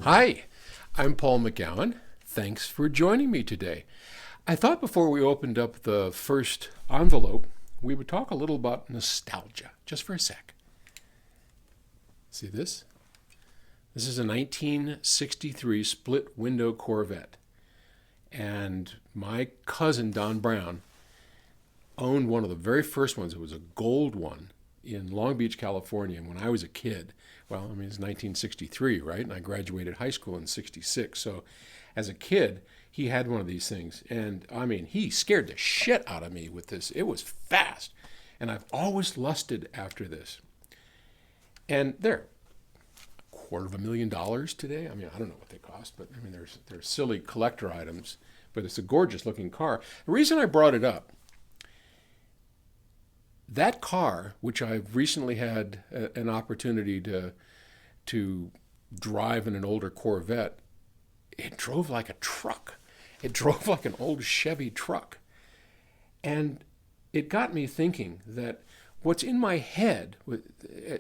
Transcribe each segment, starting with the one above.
Hi, I'm Paul McGowan. Thanks for joining me today. I thought before we opened up the first envelope, we would talk a little about nostalgia, just for a sec. See this? This is a 1963 split window Corvette. And my cousin Don Brown owned one of the very first ones. It was a gold one in Long Beach, California. And when I was a kid, well, I mean, it's 1963, right? And I graduated high school in 66. So as a kid, he had one of these things. And I mean, he scared the shit out of me with this. It was fast. And I've always lusted after this. And they're $250,000 today. I mean, I don't know what they cost, but I mean, they're silly collector items, but it's a gorgeous looking car. The reason I brought it up, that car, which I've recently had an opportunity to drive in an older Corvette, it drove like a truck. It drove like an old Chevy truck. And it got me thinking that what's in my head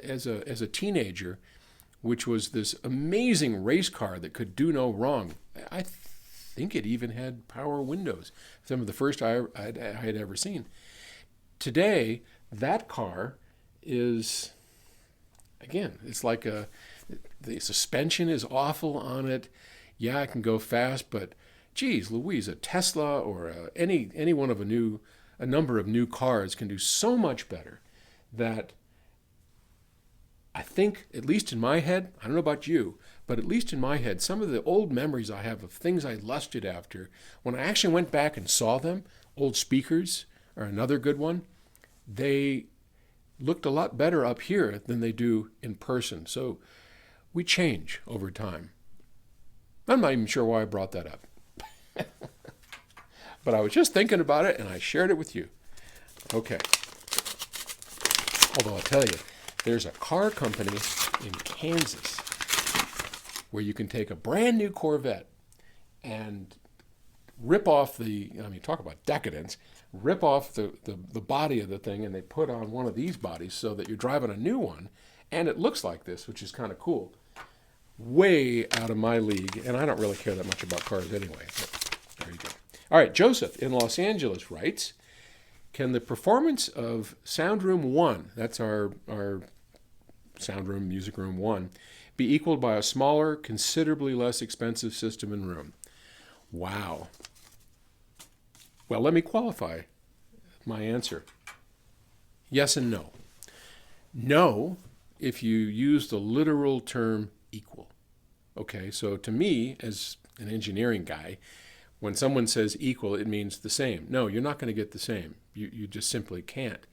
as a teenager, which was this amazing race car that could do no wrong. I think it even had power windows, some of the first I had ever seen. Today, that car is, again, it's like the suspension is awful on it. Yeah, it can go fast, but geez Louise, a Tesla or any one of a number of new cars can do so much better that I think, at least in my head, I don't know about you, but at least in my head, some of the old memories I have of things I lusted after, when I actually went back and saw them, old speakers are another good one, they looked a lot better up here than they do in person. So we change over time. I'm not even sure why I brought that up. But I was just thinking about it and I shared it with you. Okay. Although I'll tell you, there's a car company in Kansas where you can take a brand new Corvette and rip off talk about decadence, rip off the body of the thing, and they put on one of these bodies so that you're driving a new one, and it looks like this, which is kind of cool. Way out of my league, and I don't really care that much about cars anyway, but there you go. All right, Joseph in Los Angeles writes, can the performance of Sound Room 1, that's our Sound Room, Music Room 1, be equaled by a smaller, considerably less expensive system and room? Wow. Well, let me qualify my answer. Yes and no. No, if you use the literal term equal. Okay, so to me, as an engineering guy, when someone says equal, it means the same. No, you're not going to get the same. You just simply can't.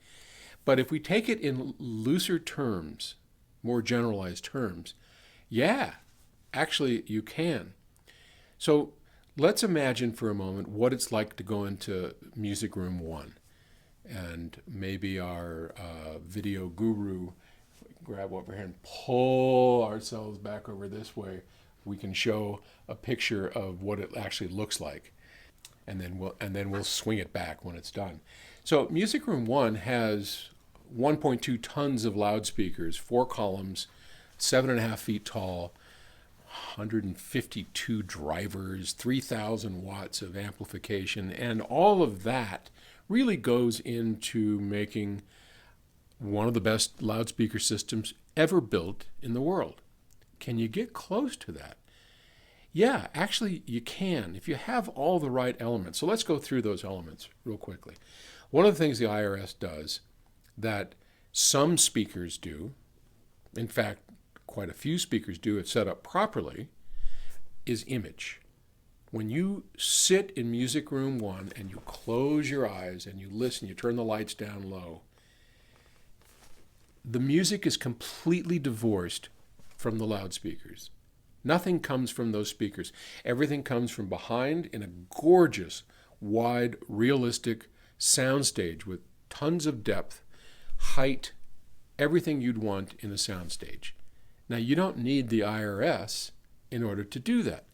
But if we take it in looser terms, more generalized terms, yeah, actually you can. So let's imagine for a moment what it's like to go into Music Room 1. And maybe our video guru, grab over here and pull ourselves back over this way. We can show a picture of what it actually looks like. And then we'll swing it back when it's done. So Music Room 1 has 1.2 tons of loudspeakers, 4 columns, 7.5 feet tall, 152 drivers, 3,000 watts of amplification, and all of that really goes into making one of the best loudspeaker systems ever built in the world. Can you get close to that? Yeah, actually you can if you have all the right elements. So let's go through those elements real quickly. One of the things the IRS does that some speakers do, in fact, quite a few speakers do if set up properly, is image. When you sit in Music Room 1 and you close your eyes and you listen, you turn the lights down low, the music is completely divorced from the loudspeakers. Nothing comes from those speakers. Everything comes from behind in a gorgeous, wide, realistic soundstage with tons of depth, height, everything you'd want in a soundstage. Now, you don't need the IRS in order to do that.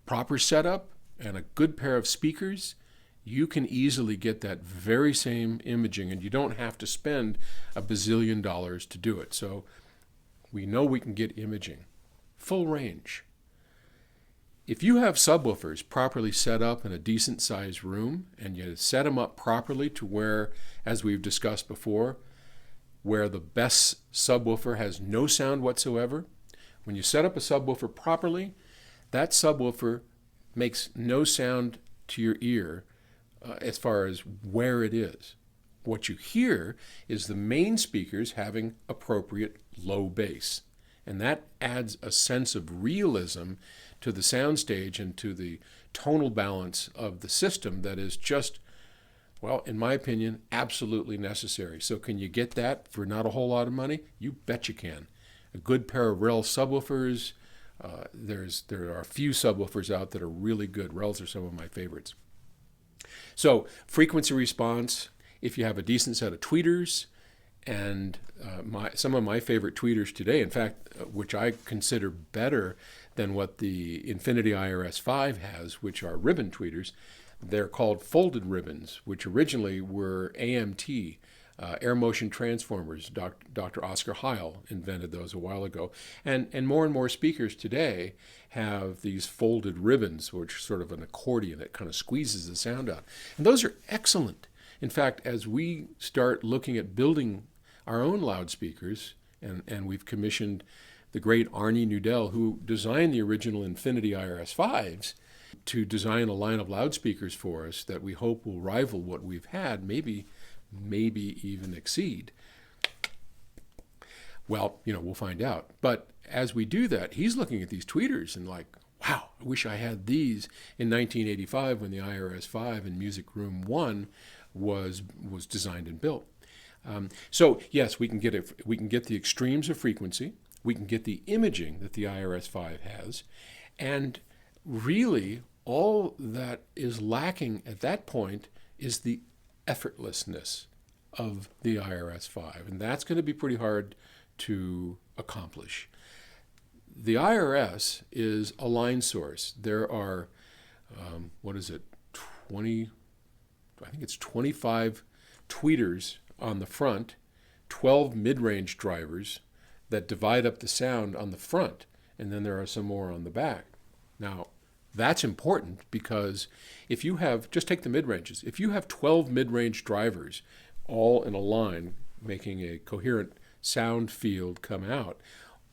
Proper setup and a good pair of speakers, you can easily get that very same imaging, and you don't have to spend $1 bazillion to do it. So we know we can get imaging. Full range. If you have subwoofers properly set up in a decent sized room and you set them up properly to where, as we've discussed before, where the best subwoofer has no sound whatsoever, when you set up a subwoofer properly, that subwoofer makes no sound to your ear as far as where it is. What you hear is the main speakers having appropriate low bass. And that adds a sense of realism to the soundstage and to the tonal balance of the system that is just, well, in my opinion, absolutely necessary. So can you get that for not a whole lot of money? You bet you can. A good pair of Rel subwoofers. There are a few subwoofers out that are really good. Rels are some of my favorites. So frequency response, if you have a decent set of tweeters, and some of my favorite tweeters today, in fact, which I consider better than what the Infinity IRSV has, which are ribbon tweeters, they're called folded ribbons, which originally were AMT, air motion transformers. Dr. Oscar Heil invented those a while ago. And more speakers today have these folded ribbons, which are sort of an accordion that kind of squeezes the sound out. And those are excellent. In fact, as we start looking at building our own loudspeakers, and we've commissioned the great Arnie Nudell, who designed the original Infinity IRS5s, to design a line of loudspeakers for us that we hope will rival what we've had, maybe even exceed. Well, we'll find out. But as we do that, he's looking at these tweeters and like, wow, I wish I had these in 1985 when the IRS5 in Music Room 1 was designed and built. So yes, we can get it. We can get the extremes of frequency. We can get the imaging that the IRS5 has, and really all that is lacking at that point is the effortlessness of the IRS5, and that's going to be pretty hard to accomplish. The IRS is a line source. There are 25 tweeters on the front, 12 mid-range drivers that divide up the sound on the front, and then there are some more on the back. Now, that's important because if you have, just take the mid-ranges, if you have 12 mid-range drivers all in a line making a coherent sound field come out,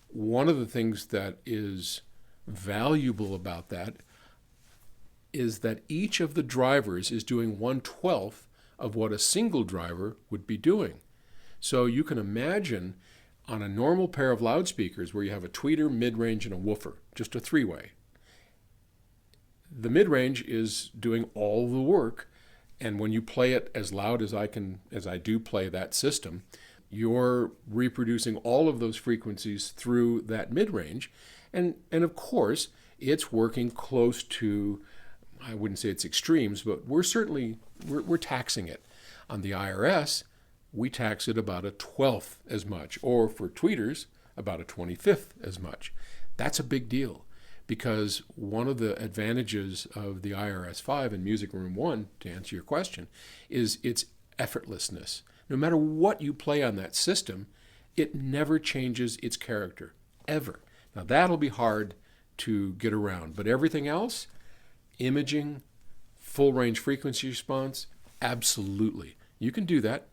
one of the things that is valuable about that is that each of the drivers is doing 1/12 of what a single driver would be doing. So you can imagine on a normal pair of loudspeakers where you have a tweeter, mid-range, and a woofer, just a three-way. The mid-range is doing all the work, and when you play it as loud as I do play that system, you're reproducing all of those frequencies through that mid-range, and of course it's working close to, I wouldn't say it's extremes, but we're taxing it. On the IRS, we tax it about 1/12 as much, or for tweeters, about 1/25 as much. That's a big deal, because one of the advantages of the IRS5 and Music Room 1, to answer your question, is its effortlessness. No matter what you play on that system, it never changes its character, ever. Now that'll be hard to get around, but everything else, imaging, full range frequency response, absolutely. You can do that,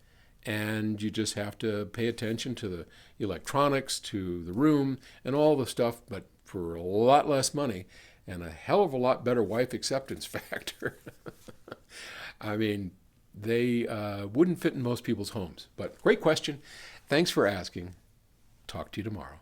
and you just have to pay attention to the electronics, to the room, and all the stuff, but for a lot less money and a hell of a lot better wife acceptance factor. I mean, they wouldn't fit in most people's homes. But great question. Thanks for asking. Talk to you tomorrow.